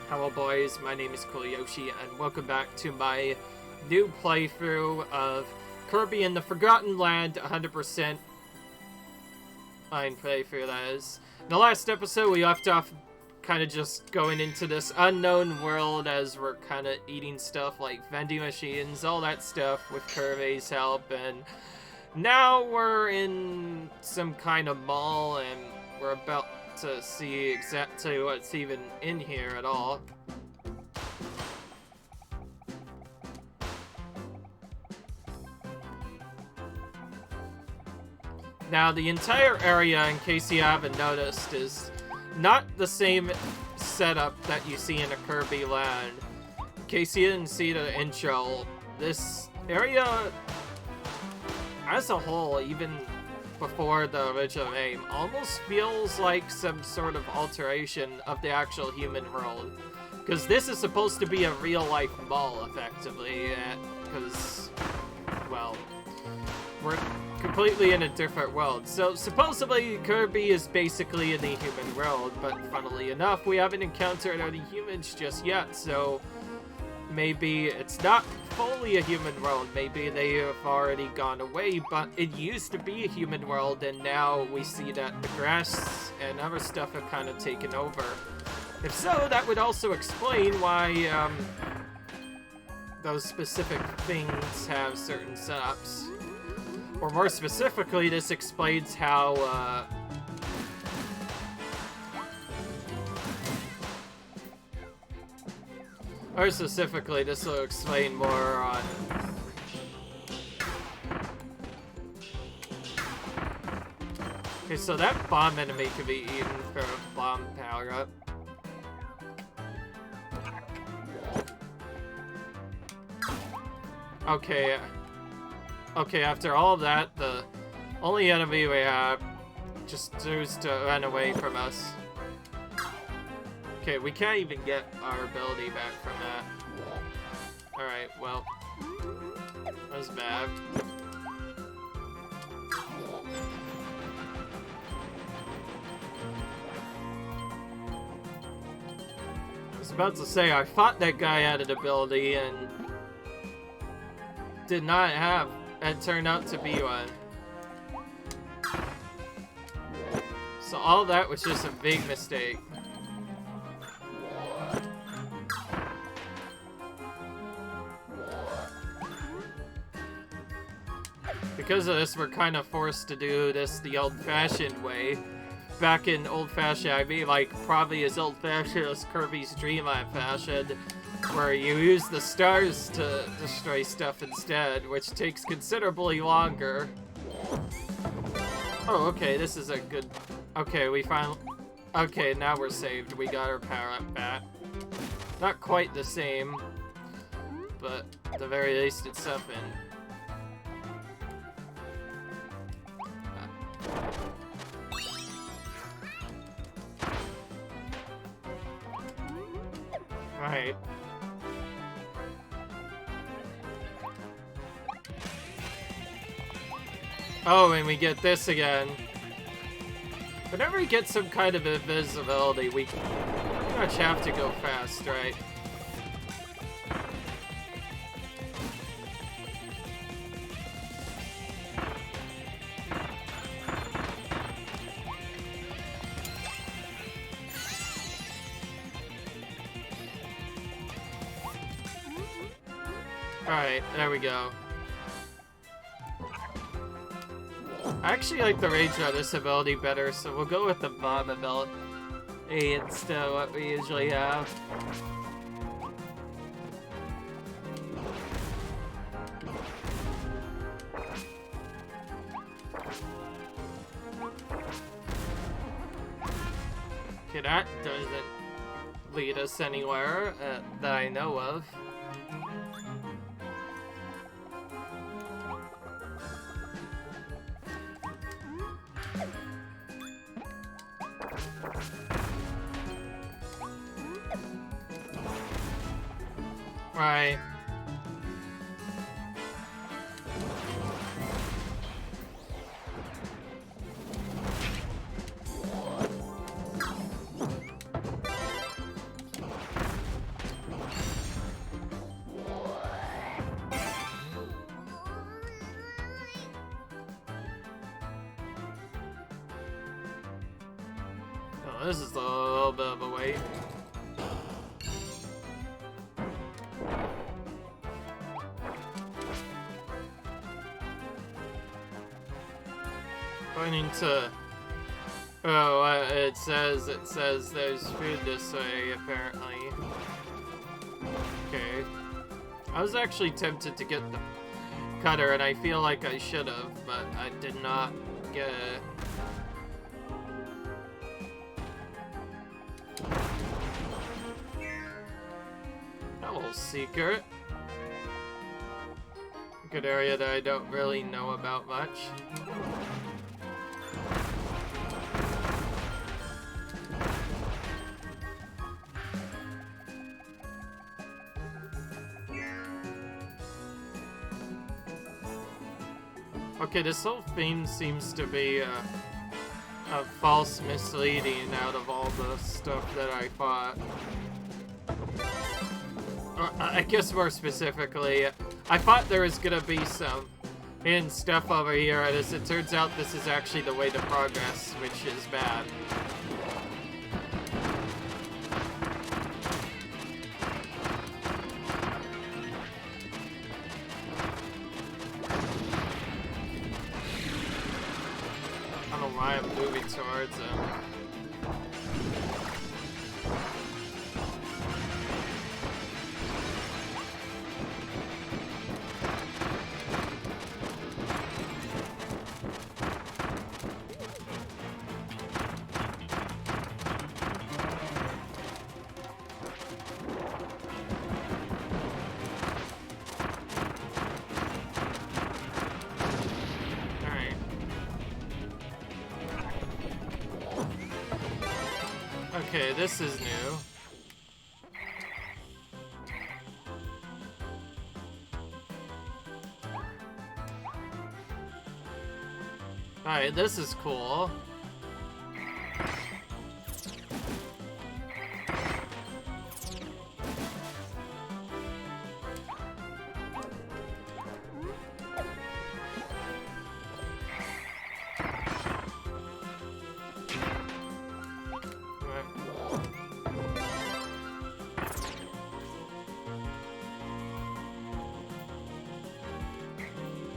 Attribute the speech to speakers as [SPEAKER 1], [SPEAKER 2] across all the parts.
[SPEAKER 1] Hello boys, my name is Yoshi, and welcome back to my new playthrough of Kirby in the Forgotten Land 100% playthrough, that is. In the last episode, we left off kind of just going into this unknown world as we're kind of eating stuff like vending machines, all that stuff with Kirby's help, and now we're in some kind of mall, and we're about to see exactly what's even in here at all. Now, the entire area, in case you haven't noticed, is not the same setup that you see in a Kirby land. In case you didn't see the intro, this area as a whole, even before the original game, almost feels like some sort of alteration of the actual human world. Because this is supposed to be a real-life mall, effectively, because, well, we're completely in a different world. So, supposedly, Kirby is basically in the human world, but funnily enough, we haven't encountered any humans just yet, so maybe it's not fully a human world. Maybe they have already gone away, but it used to be a human world, and now we see that the grass and other stuff have kind of taken over. If so, that would also explain why those specific things have certain setups. Or more specifically, this explains how or specifically, this will explain more on okay, so that bomb enemy could be eaten for a bomb power-up. Okay, after all of that, the only enemy we have just chooses to run away from us. Okay, we can't even get our ability back from that. Alright, well, that was bad. I was about to say, I thought that guy had an ability and did not have, and turned out to be one. So all that was just a big mistake. Because of this, we're kind of forced to do this the old-fashioned way. Back in old-fashioned, I mean, like, probably as old-fashioned as Kirby's Dream Land fashion, where you use the stars to destroy stuff instead, which takes considerably longer. Oh, okay, this is a good... Okay, we finally... Okay, now we're saved. We got our power-up back. Not quite the same, but at the very least it's something. Right. Oh, and we get this again. Whenever we get some kind of invisibility, we pretty much have to go fast, right? Alright, there we go. I actually like the range on this ability better, so we'll go with the bomb ability instead of what we usually have. Okay, that doesn't lead us anywhere that I know of. Right. This is a little bit of a wait. Pointing to... Oh, it says there's food this way, apparently. Okay. I was actually tempted to get the cutter, and I feel like I should have, but I did not get it. Hello, secret. Good area that I don't really know about much. Okay, this whole theme seems to be a false misleading out of all the stuff that I fought. I guess more specifically, I thought there was gonna be some hidden stuff over here, and as it turns out, this is actually the way to progress, which is bad. I don't know why I'm moving towards him. Okay, this is new. Alright, this is cool.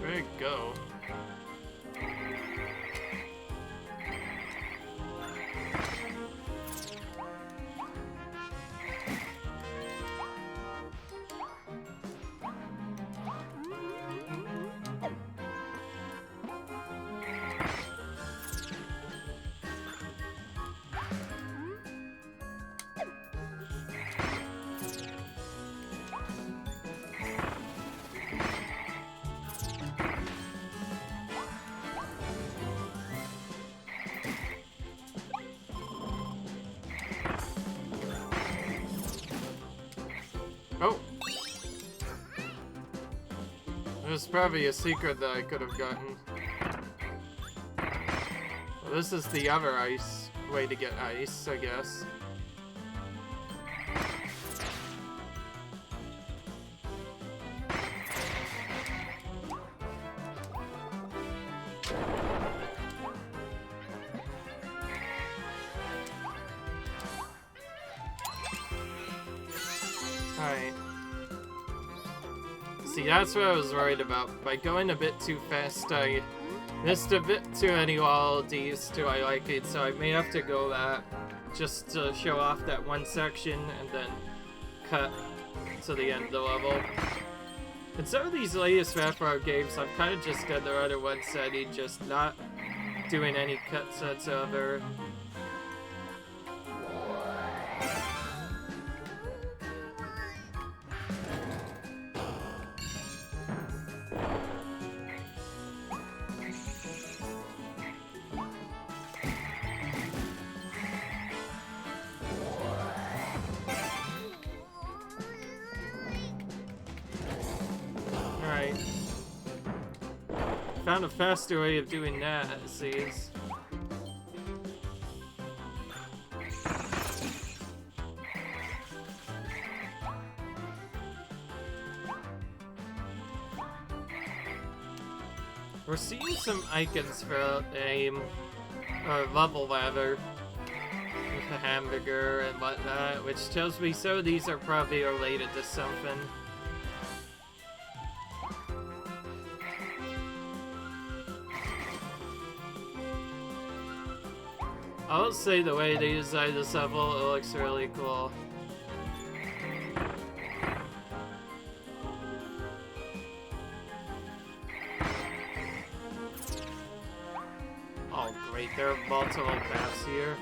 [SPEAKER 1] Where'd it go? Oh! There's probably a secret that I could have gotten. Well, this is the other ice way to get ice, I guess. Alright. See, that's what I was worried about. By going a bit too fast, I missed a bit too many wallabies to I like it, so I may have to go back just to show off that one section and then cut to the end of the level. In some of these latest Rapper games, I've kind of just done the other one setting, just not doing any cuts whatsoever. Alright. Found a faster way of doing that, it seems. We're seeing some icons for aim, or level ladder. the hamburger and whatnot, which tells me some of these are probably related to something. I'll say the way they designed this level, it looks really cool. Oh great, there are multiple paths here.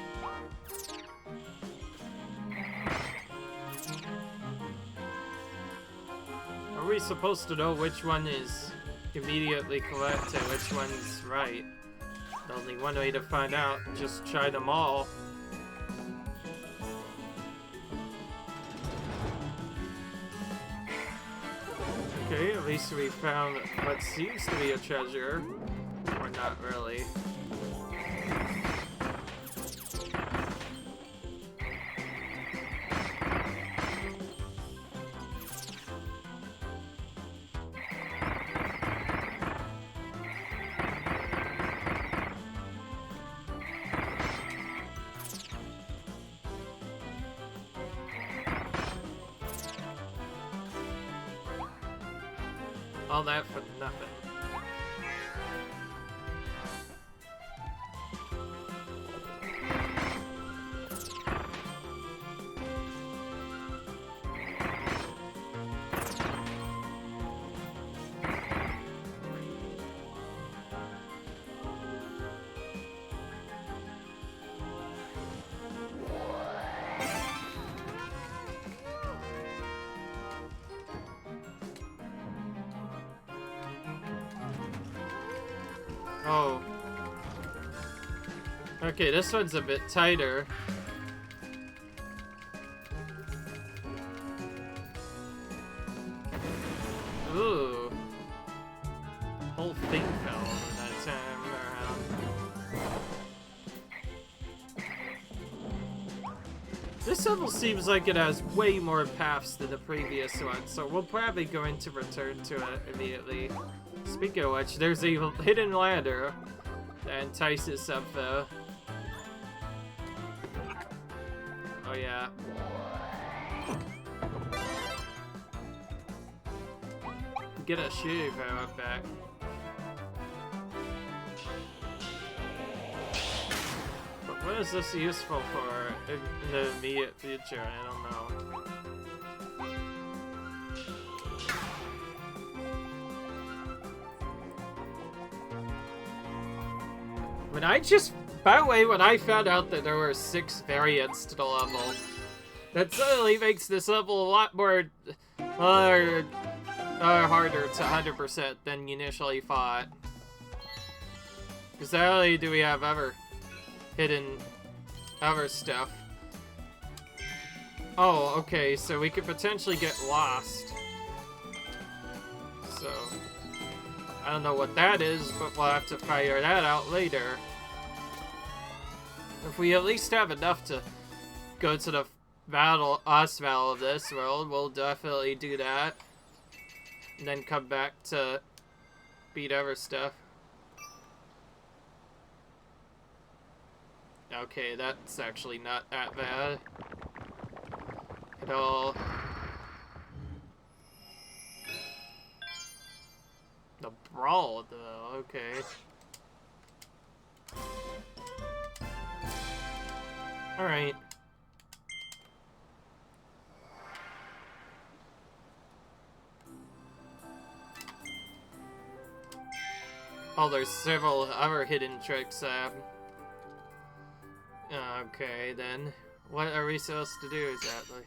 [SPEAKER 1] Are we supposed to know which one is immediately correct and which one's right? Only one way to find out, just try them all. Okay, at least we found what seems to be a treasure. Or not really. All that for nothing. Oh. Okay, this one's a bit tighter. Ooh. Whole thing fell that time around. This level seems like it has way more paths than the previous one, so we're probably going to return to it immediately. Speaking of which, there's a hidden ladder that entices up though. Oh yeah. Get a shooting power back. But what is this useful for in the immediate future? I don't know. By the way, when I found out that there were 6 variants to the level, that suddenly makes this level a lot more harder to 100% than you initially thought. Because not only do we have other stuff. Oh, okay, so we could potentially get lost. So, I don't know what that is, but we'll have to figure that out later. If we at least have enough to go to the battle of this world, we'll definitely do that. And then come back to beat other stuff. Okay, that's actually not that bad at all. The brawl, though, okay. Alright. Oh, there's several other hidden tricks, okay, then. What are we supposed to do exactly?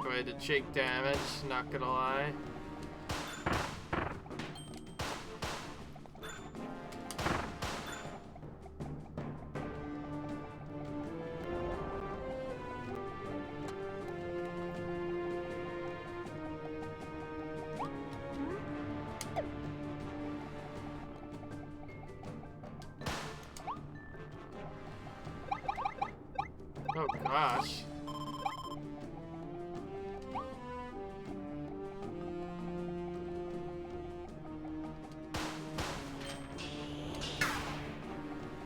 [SPEAKER 1] Way to take damage, not gonna lie. Oh Gosh.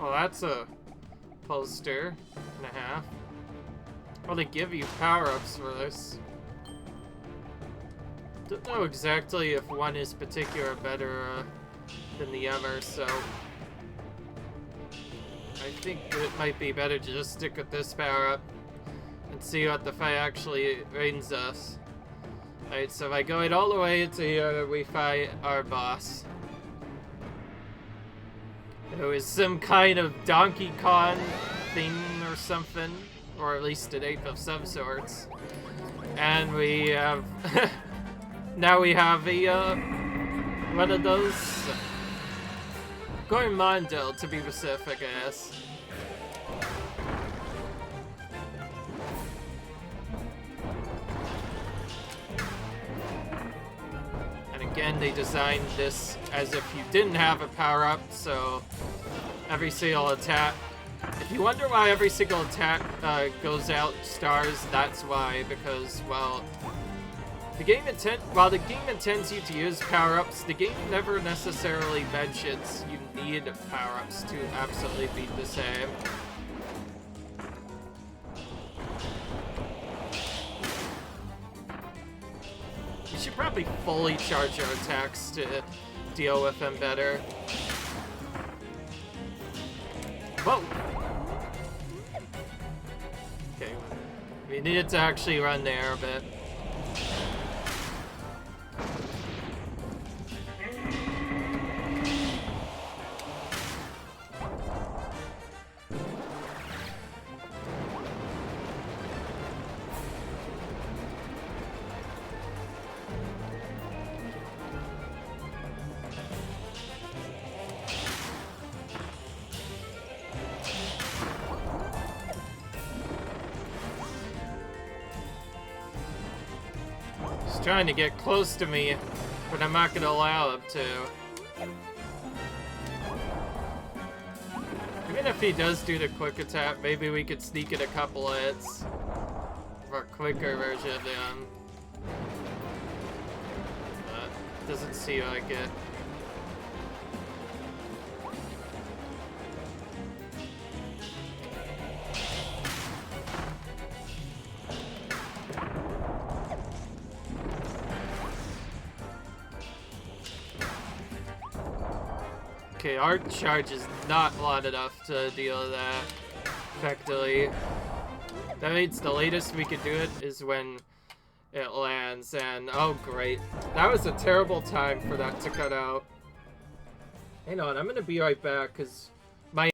[SPEAKER 1] Well, that's a poster and a half. Well, they give you power-ups for this. Don't know exactly if one is particular better than the other, so I think it might be better to just stick with this power-up and see what the fight actually brings us. Alright, so by going all the way to here, we fight our boss, who is some kind of Donkey Kong thing or something, or at least an ape of some sorts. And we have now we have a one of those Gormondo, to be specific, I guess. And again, they designed this as if you didn't have a power-up, so every single attack. If you wonder why every single attack goes out stars, that's why, because, well, while the game intends you to use power-ups, the game never necessarily mentions you need power-ups to absolutely beat the same. You should probably fully charge your attacks to deal with them better. Whoa! Okay, we needed to actually run there a bit. Trying to get close to me, but I'm not gonna allow him to. Even if he does do the quick attack, maybe we could sneak in a couple of hits for a quicker version of him. But doesn't seem like it. Okay, our charge is not long enough to deal with that effectively. That means the latest we could do it is when it lands, and oh great. That was a terrible time for that to cut out. Hang on, I'm gonna be right back, because my...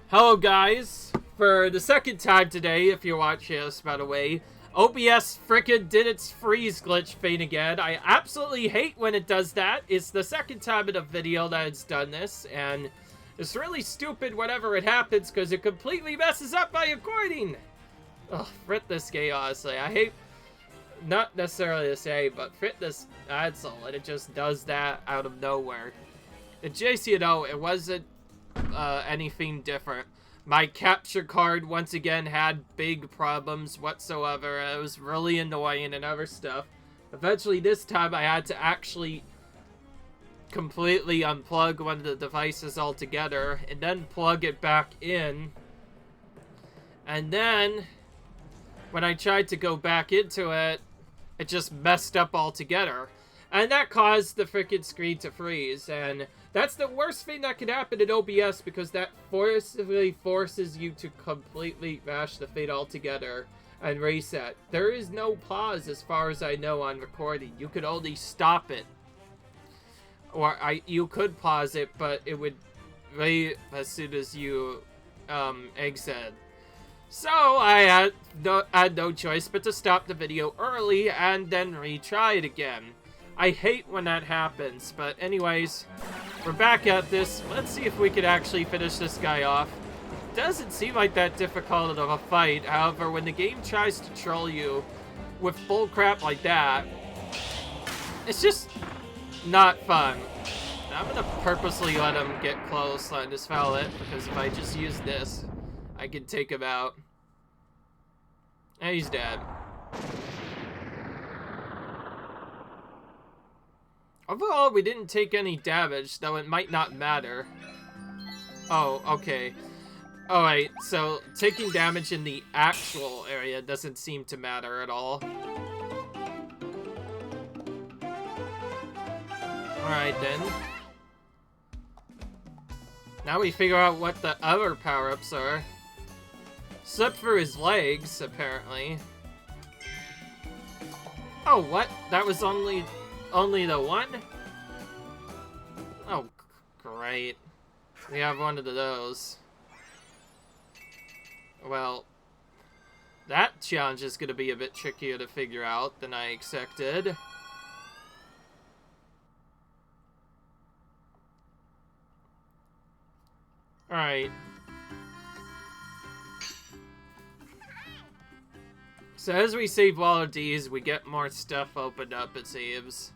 [SPEAKER 1] Hello guys! For the second time today, if you're watching this, by the way, OBS frickin' did its freeze glitch thing again. I absolutely hate when it does that. It's the second time in a video that it's done this, and it's really stupid whenever it happens because it completely messes up my recording. Ugh, frit this game, honestly. I hate, not necessarily the same, but frit this console, and it just does that out of nowhere. And just, you know, it wasn't anything different. My capture card, once again, had big problems whatsoever. It was really annoying and other stuff. Eventually, this time, I had to actually completely unplug one of the devices altogether, and then plug it back in. And then, when I tried to go back into it, it just messed up altogether. And that caused the freaking screen to freeze, and that's the worst thing that could happen in OBS, because that forcibly forces you to completely mash the thing altogether and reset. There is no pause as far as I know on recording. You could only stop it. Or you could pause it, but it would wait as soon as you exit. So I had no choice but to stop the video early and then retry it again. I hate when that happens, but anyways, we're back at this. Let's see if we could actually finish this guy off. It doesn't seem like that difficult of a fight. However, when the game tries to troll you with bullcrap like that, it's just not fun. I'm gonna purposely let him get close on this foul it, because if I just use this, I can take him out. And he's dead. Overall, we didn't take any damage, though it might not matter. Oh, okay. Alright, so taking damage in the actual area doesn't seem to matter at all. Alright then. Now we figure out what the other power-ups are. Except for his legs, apparently. Oh, what? That was only the one? Oh, great. We have one of those. Well, that challenge is going to be a bit trickier to figure out than I expected. Alright. So as we save all of these, we get more stuff opened up, it seems.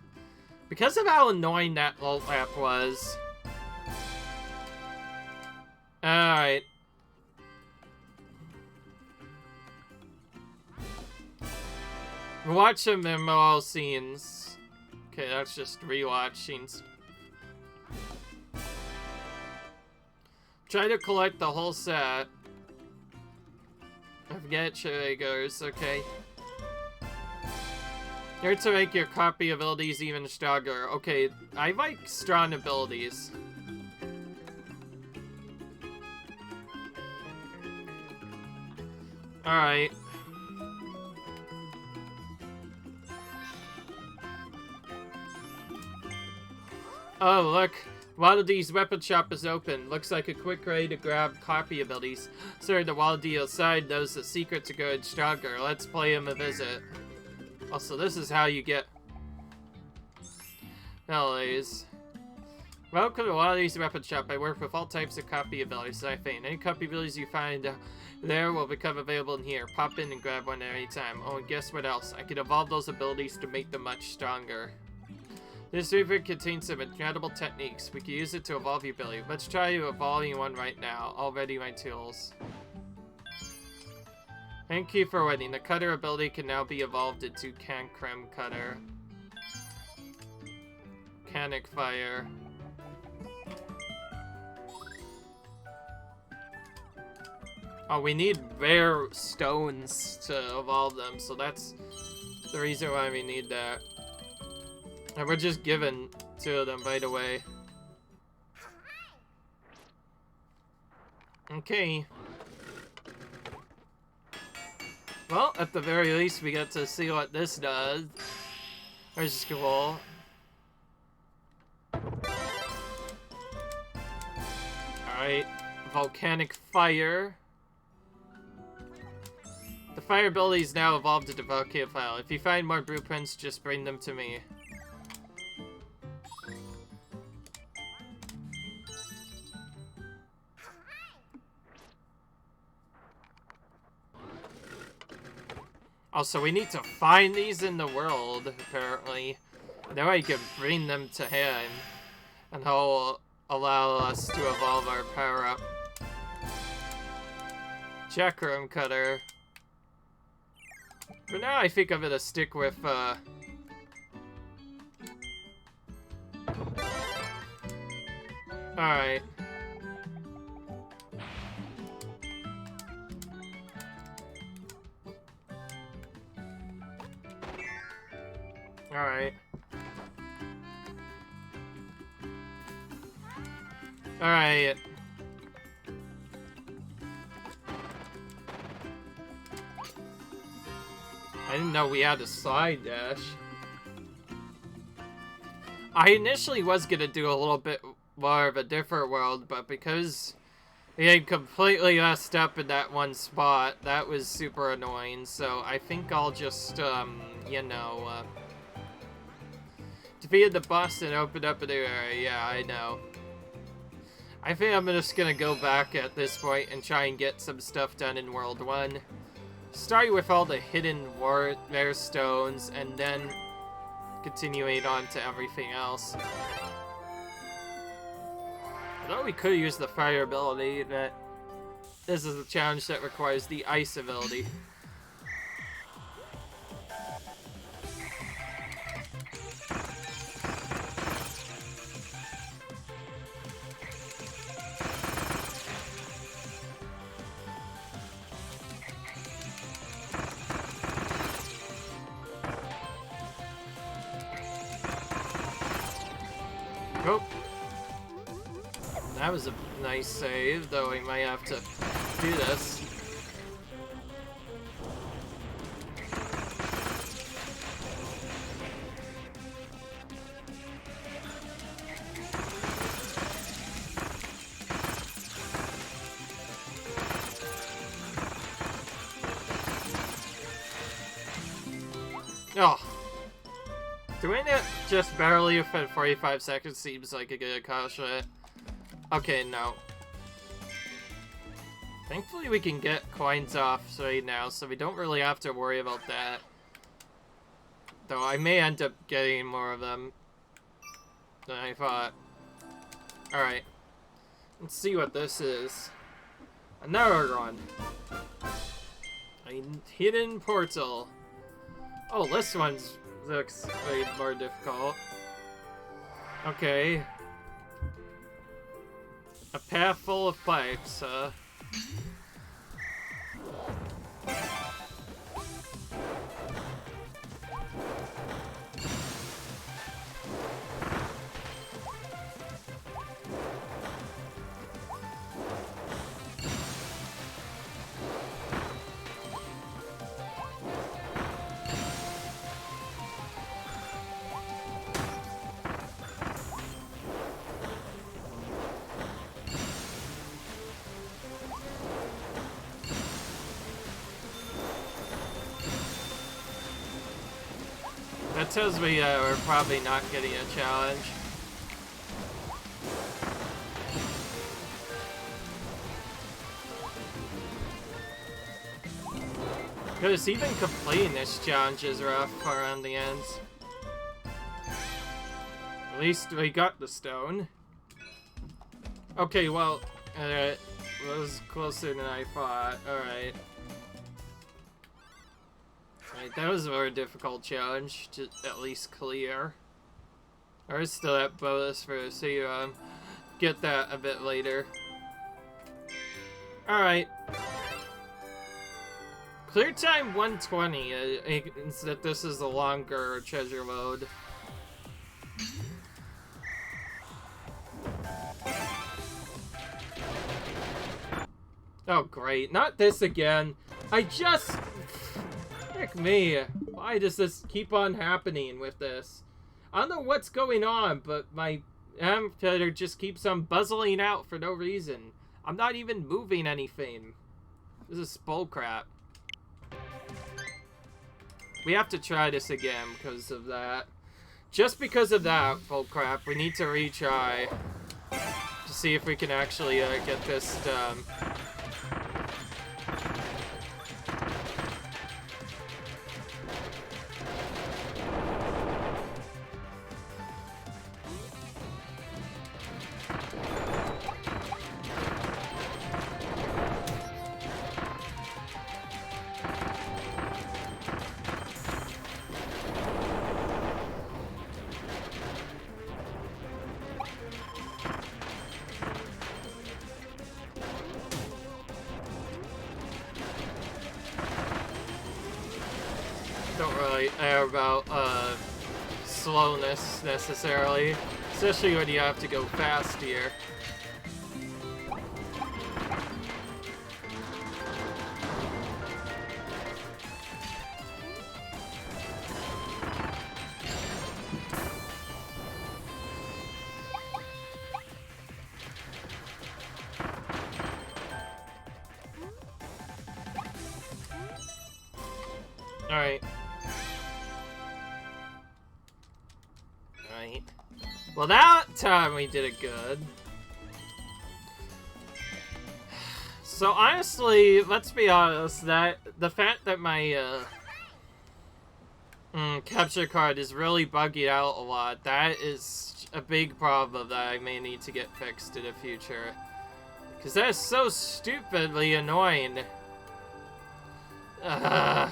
[SPEAKER 1] Because of how annoying that ult map was. Alright. Watch some MMO scenes. Okay, that's just rewatch scenes. Try to collect the whole set. I forget Chiragos, okay. Here to make your copy abilities even stronger. Okay, I like strong abilities. Alright. Oh, look. Wallady's weapon shop is open. Looks like a quick way to grab copy abilities. Sir, the Wallaby outside knows the secret to going stronger. Let's play him a visit. Also, this is how you get... abilities. Welcome to Wallady's weapon shop. I work with all types of copy abilities, I think. Any copy abilities you find there will become available in here. Pop in and grab one at any time. Oh, and guess what else? I can evolve those abilities to make them much stronger. This river contains some incredible techniques. We can use it to evolve your ability. Let's try evolving one right now. Already my tools. Thank you for waiting. The cutter ability can now be evolved into Cancrem Cutter. Canic Fire. Oh, we need rare stones to evolve them, so that's the reason why we need that. And we're just given two of them right away. Okay. Well, at the very least, we get to see what this does. Which is cool. Alright. Volcanic Fire. The fire ability is now evolved into Volcanic Fire. If you find more blueprints, just bring them to me. Also, we need to find these in the world, apparently. Now I can bring them to him. And he'll allow us to evolve our power-up. Chakram Cutter. For now, I think I'm gonna stick with, Alright. Alright. Alright. I didn't know we had a slide dash. I initially was gonna do a little bit more of a different world, but because we had completely messed up in that one spot, that was super annoying, so I think I'll just, you know, defeated the boss and opened up a new area. Yeah, I know. I think I'm just gonna go back at this point and try and get some stuff done in World 1. Starting with all the hidden rare stones, and then continuing on to everything else. Although we could use the fire ability, but this is a challenge that requires the ice ability. Oh. That was a nice save, though we might have to do this. Oh. Doing it just barely for 45 seconds seems like a good caution. Okay, no. Thankfully we can get coins off right now, so we don't really have to worry about that. Though I may end up getting more of them than I thought. Alright. Let's see what this is. Another one. A hidden portal. Oh, this one looks way more difficult. Okay. A path full of pipes, That tells me we're probably not getting a challenge. Because even completing this challenge is rough around the ends. At least we got the stone. Okay, well, it was closer than I thought. Alright. Right, that was a very difficult challenge to at least clear. There's still that bonus for so you get that a bit later. Alright. Clear time 120. It's that this is the longer treasure mode. Oh great, not this again. I just... Heck me. Why does this keep on happening with this? I don't know what's going on, but my amphitheater just keeps on buzzing out for no reason. I'm not even moving anything. This is bullcrap. We have to try this again because of that. Just because of that bullcrap, we need to retry to see if we can actually get this done. Don't really care about slowness necessarily, especially when you have to go fast here. Alright. Alright. Well, that time we did it good. So honestly, let's be honest, that the fact that my capture card is really bugging out a lot, that is a big problem that I may need to get fixed in the future. Because that is so stupidly annoying. I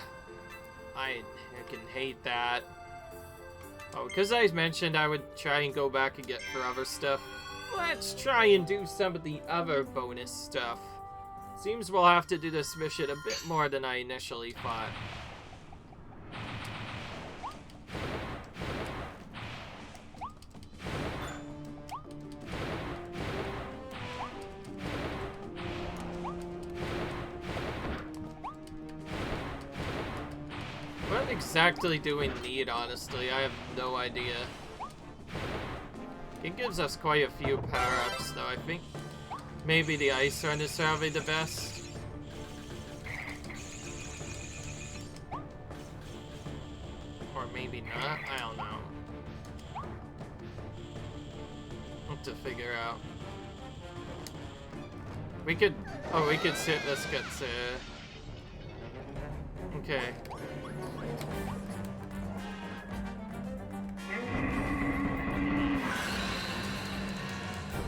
[SPEAKER 1] freaking hate that. Oh, because I mentioned I would try and go back and get forever stuff. Let's try and do some of the other bonus stuff. Seems we'll have to do this mission a bit more than I initially thought. exactly do we need, honestly? I have no idea. It gives us quite a few power-ups, though. I think maybe the ice run is probably the best. Or maybe not. I don't know. Have to figure out. We could... Oh, we could sit this gets... Okay.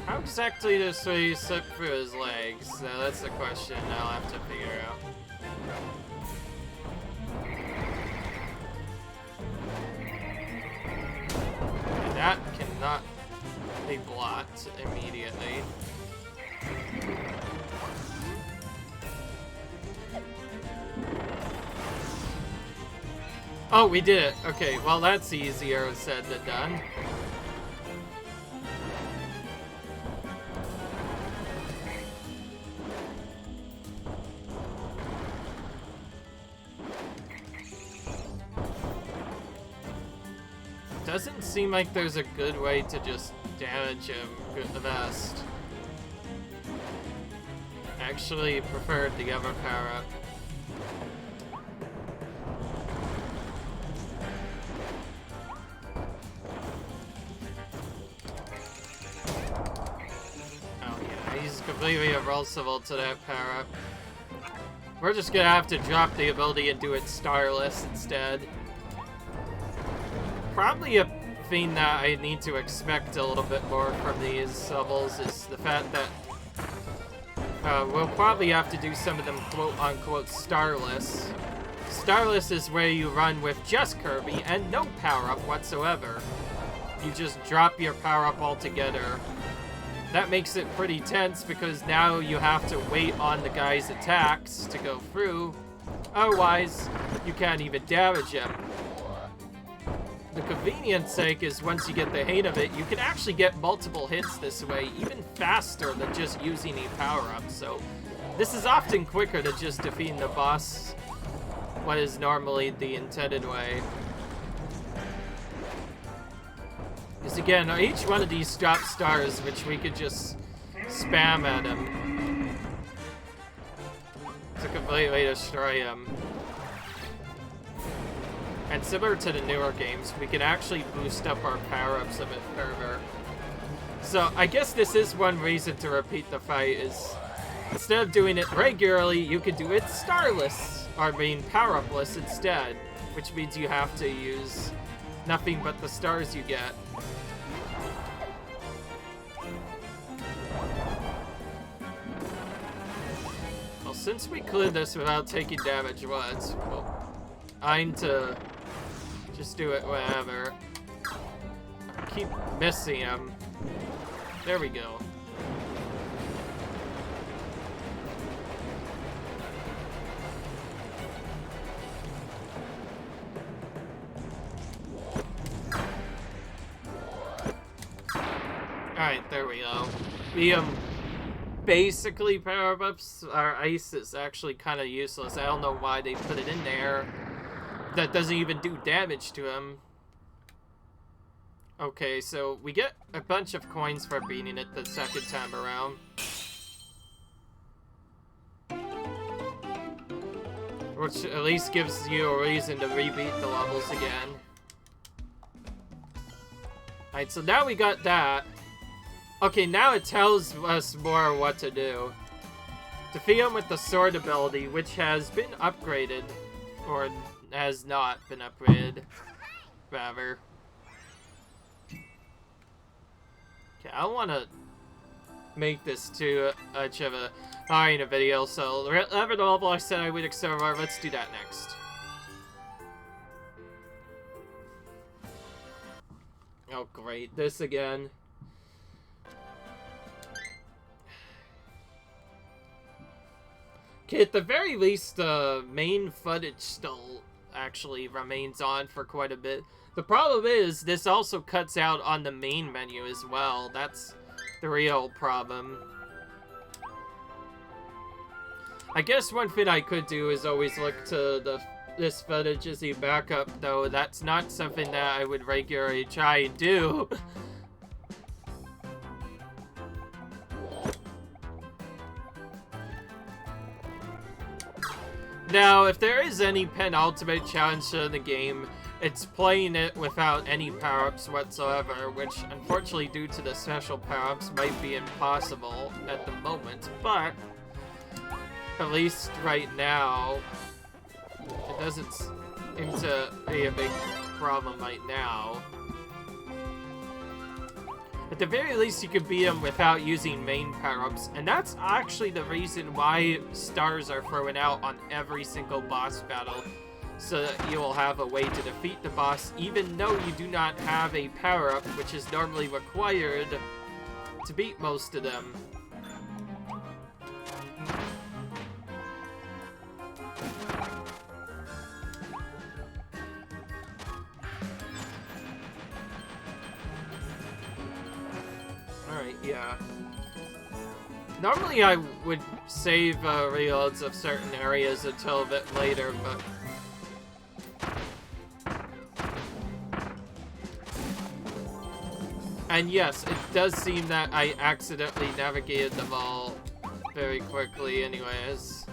[SPEAKER 1] How exactly does he slip through his legs? That's the question I'll have to figure out. And that cannot be blocked immediately. Oh, we did it. Okay, well that's easier said than done. Doesn't seem like there's a good way to just damage him with the best. Actually preferred the other power-up. Oh yeah, he's completely irreversible to that power-up. We're just gonna have to drop the ability and do it Starless instead. Probably a thing that I need to expect a little bit more from these levels is the fact that we'll probably have to do some of them quote-unquote Starless. Starless is where you run with just Kirby and no power-up whatsoever. You just drop your power-up altogether. That makes it pretty tense because now you have to wait on the guy's attacks to go through. Otherwise, you can't even damage him. The convenience sake is once you get the hang of it, you can actually get multiple hits this way, even faster than just using a power-up. So this is often quicker than just defeating the boss, what is normally the intended way. Because again, each one of these drop stars, which we could just spam at him to completely destroy him. And similar to the newer games, we can actually boost up our power-ups a bit further. So I guess this is one reason to repeat the fight is instead of doing it regularly, you could do it Starless, or being power-upless instead, which means you have to use nothing but the stars you get. Well, since we cleared this without taking damage once, well, I'm to just do it whenever. I keep missing him. There we go. Alright, there we go. The, basically power-ups, our ice is actually kind of useless. I don't know why they put it in there. That doesn't even do damage to him. Okay, so we get a bunch of coins for beating it the second time around. Which at least gives you a reason to rebeat the levels again. Alright, so now we got that. Okay, now it tells us more what to do. Defeat him with the sword ability, which has been upgraded. Or has not been upgraded, rather. Okay, I don't want to make this too much of a a video, so whatever the level I said I would explore, let's do that next. Oh great, this again. Okay, at the very least, the main footage still actually remains on for quite a bit. The problem is, this also cuts out on the main menu as well. That's the real problem. I guess one thing I could do is always look to the this footage as a backup, though that's not something that I would regularly try and do. Now, if there is any penultimate challenge to the game, it's playing it without any power-ups whatsoever, which, unfortunately, due to the special power-ups, might be impossible at the moment, but at least right now, it doesn't seem to be a big problem right now. At the very least, you could beat them without using main power-ups, and that's actually the reason why stars are thrown out on every single boss battle, so that you will have a way to defeat the boss, even though you do not have a power-up, which is normally required to beat most of them. Yeah. Normally I would save reloads of certain areas until a bit later, but... And yes, it does seem that I accidentally navigated them all very quickly anyways.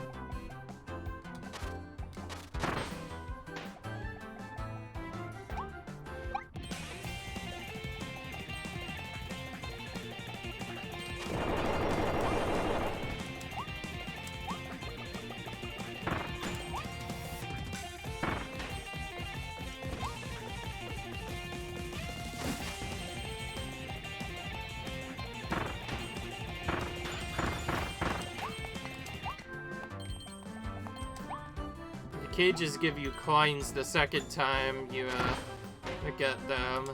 [SPEAKER 1] Cages give you coins the second time you get them.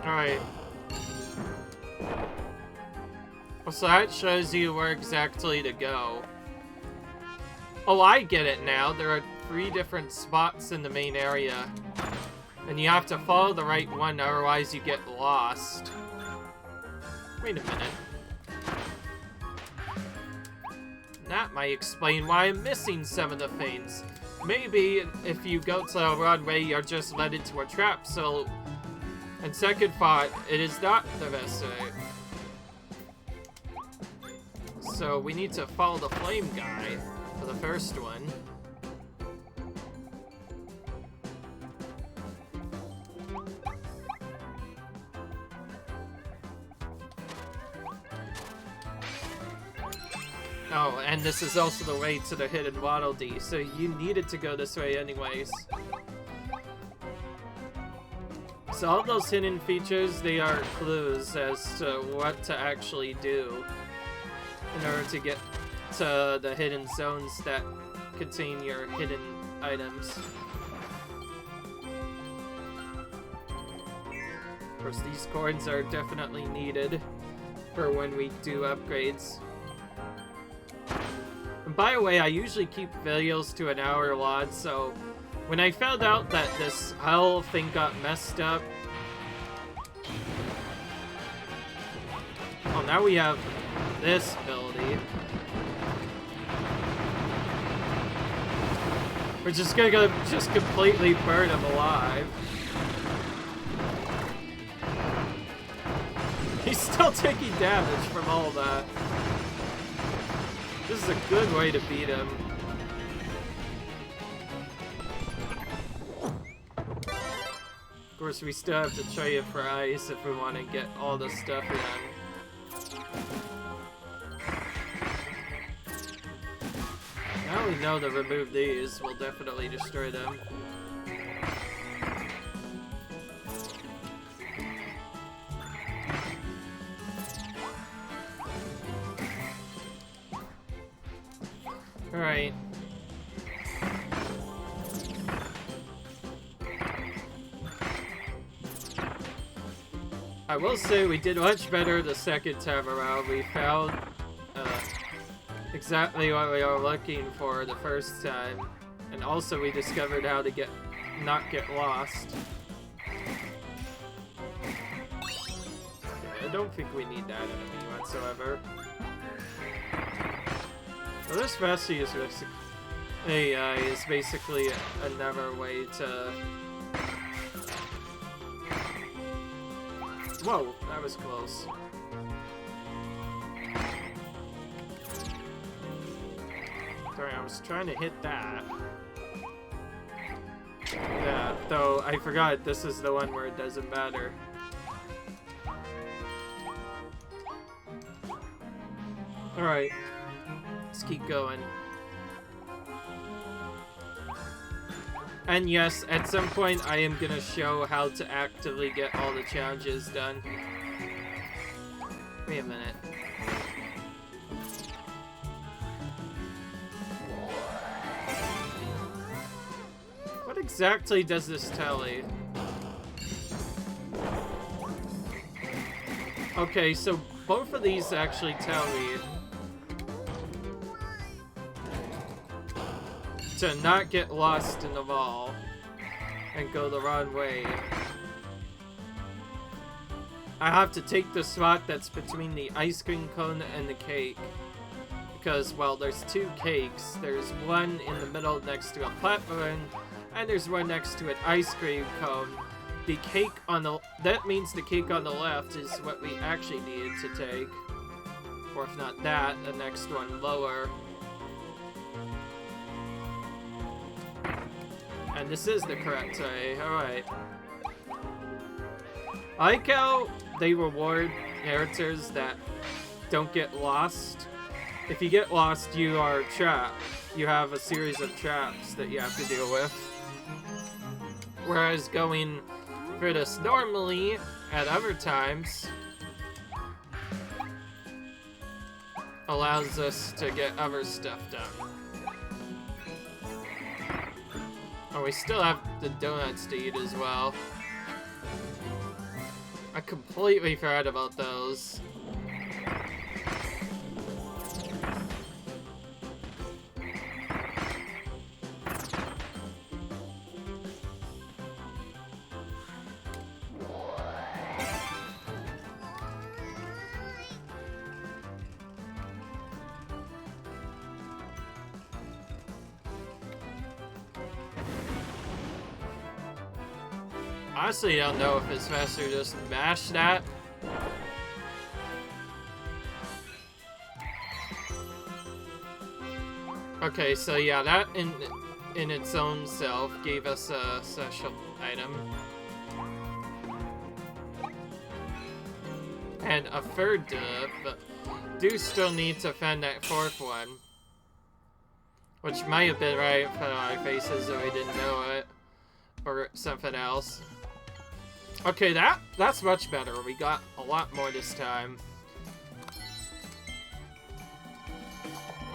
[SPEAKER 1] Alright. So that shows you where exactly to go. Oh, I get it now. There are 3 different spots in the main area. And you have to follow the right one, otherwise you get lost. Wait a minute. That might explain why I'm missing some of the things. Maybe if you go to the wrong way, you're just led into a trap, so... And second thought, it is not the best way. So we need to follow the flame guy for the first one. Oh, and this is also the way to the hidden Waddle Dee, so you needed to go this way anyways. So all those hidden features, they are clues as to what to actually do in order to get to the hidden zones that contain your hidden items. Of course, these coins are definitely needed for when we do upgrades. And by the way, I usually keep videos to an hour long, so when I found out that this whole thing got messed up... Oh, now we have this ability. We're just gonna just completely burn him alive. He's still taking damage from all that. This is a good way to beat him. Of course, we still have to trade for ice if we want to get all the stuff in. Now we know to remove these, we'll definitely destroy them. Alright. I will say we did much better the second time around. We found exactly what we were looking for the first time. And also we discovered how to not get lost. Okay, I don't think we need that enemy whatsoever. So this Vessi is basically another way to... Whoa, that was close. Sorry, I was trying to hit that. Yeah, though I forgot this is the one where it doesn't matter. Alright, let's keep going. And yes, at some point I am gonna show how to actively get all the challenges done. Wait a minute. What exactly does this tell you? Okay, so both of these actually tell me to not get lost in the mall and go the wrong way. I have to take the spot that's between the ice cream cone and the cake. Because, well, there's two cakes. There's one in the middle next to a platform, and there's one next to an ice cream cone. The cake on the... That means the cake on the left is what we actually needed to take. Or if not that, the next one lower. And this is the correct way. Alright. I like how they reward characters that don't get lost. If you get lost, you are trapped. You have a series of traps that you have to deal with. Whereas going for this normally, at other times, allows us to get other stuff done. Oh, we still have the donuts to eat as well. I completely forgot about those. Honestly, I don't know if it's faster to just mash that. Okay, so yeah, that in its own self gave us a special item. And a third but do still need to find that fourth one. Which might have been right in front of our faces so we didn't know it. Or something else. Okay, that's much better. We got a lot more this time.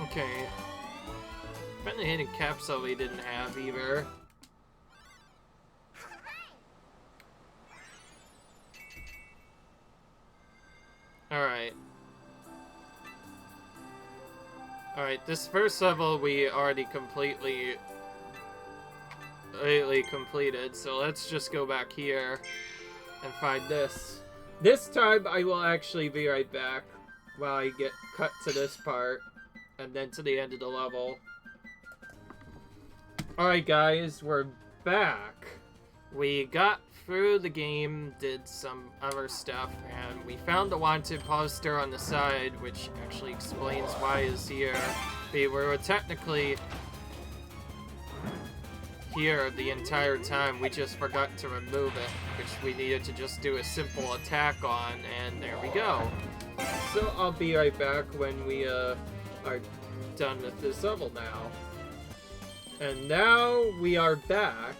[SPEAKER 1] Okay. Found a hidden capsule we didn't have either. Alright. Alright, this first level we already completed, so let's just go back here and find this. This time I will actually be right back while I get cut to this part and then to the end of the level. Alright guys, we're back. We got through the game, did some other stuff, and we found the wanted poster on the side, which actually explains why it's here. We were technically here the entire time, we just forgot to remove it, which we needed to just do a simple attack on, and there we go. So I'll be right back when we are done with this level now. And now we are back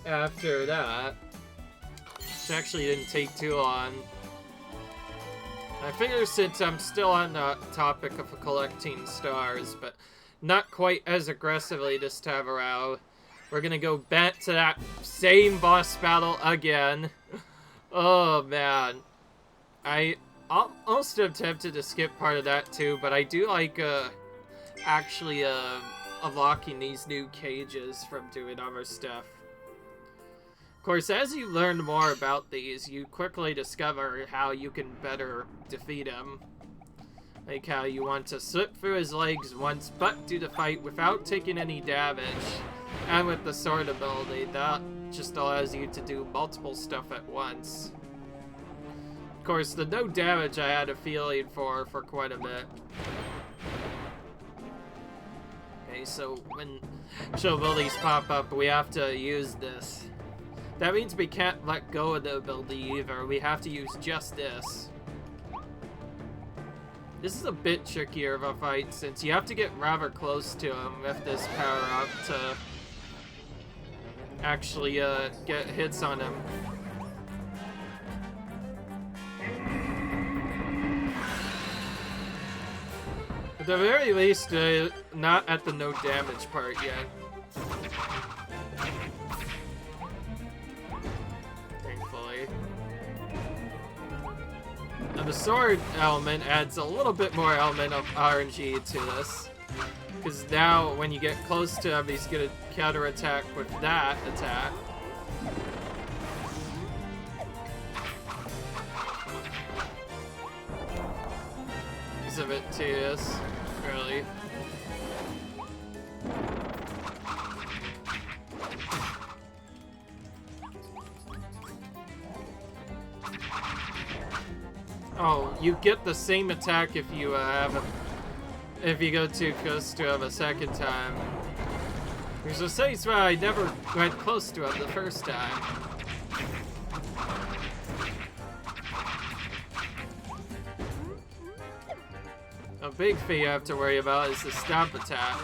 [SPEAKER 1] after that, which actually didn't take too long. I figure since I'm still on the topic of collecting stars, but not quite as aggressively this time around, we're gonna go back to that same boss battle again. Oh man. I almost am tempted to skip part of that too, but I do like actually unlocking these new cages from doing other stuff. Of course, as you learn more about these, you quickly discover how you can better defeat him. Like how you want to slip through his legs once, but do the fight without taking any damage. And with the sword ability, that just allows you to do multiple stuff at once. Of course, the no damage I had a feeling for quite a bit. Okay, so when show abilities pop up, we have to use this. That means we can't let go of the ability either. We have to use just this. This is a bit trickier of a fight since you have to get rather close to him with this power-up to actually get hits on him. At the very least, not at the no damage part yet. Thankfully. And the sword element adds a little bit more element of RNG to this. Because now, when you get close to him, he's gonna counterattack with that attack. It's a bit tedious, really. Oh, you get the same attack if you if you go too close to him a second time. There's a sense where I never went close to him the first time. A big thing you have to worry about is the stomp attack.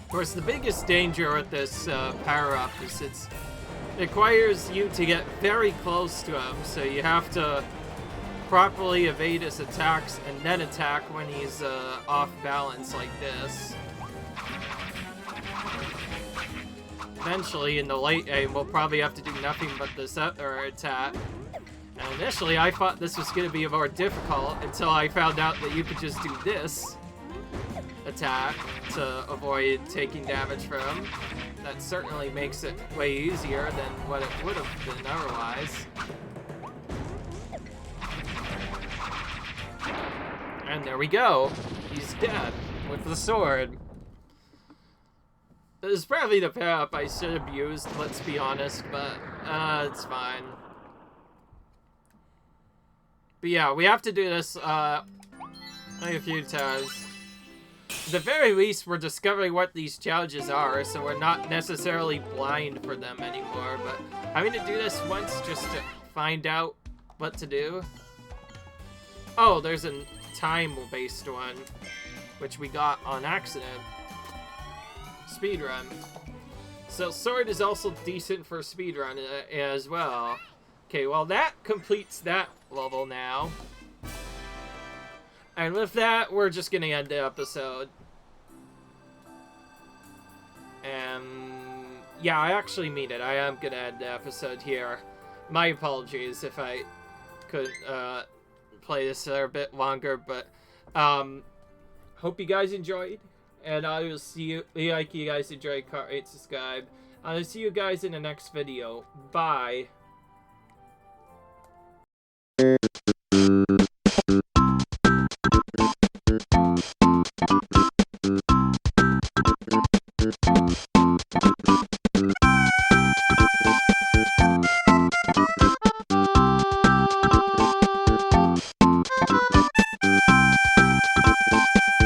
[SPEAKER 1] Of course, the biggest danger with this power-up is it requires you to get very close to him, so you have to properly evade his attacks and then attack when he's off balance like this. Eventually, in the late game, we'll probably have to do nothing but this other attack. And initially, I thought this was going to be more difficult until I found out that you could just do this attack to avoid taking damage from him. That certainly makes it way easier than what it would have been otherwise. And there we go. He's dead with the sword. This is probably the power-up I should have used, let's be honest, but it's fine. But yeah, we have to do this a few times. At the very least, we're discovering what these challenges are, so we're not necessarily blind for them anymore, but having to do this once just to find out what to do. Oh, there's a time-based one, which we got on accident. Speedrun. So sword is also decent for speedrun as well. Okay, well that completes that level now. And with that, we're just gonna end the episode. And yeah, I actually mean it. I am gonna end the episode here. My apologies if I could play this a bit longer, but hope you guys enjoyed, and I will see you. Like you guys enjoyed, rate, subscribe. I'll see you guys in the next video. Bye.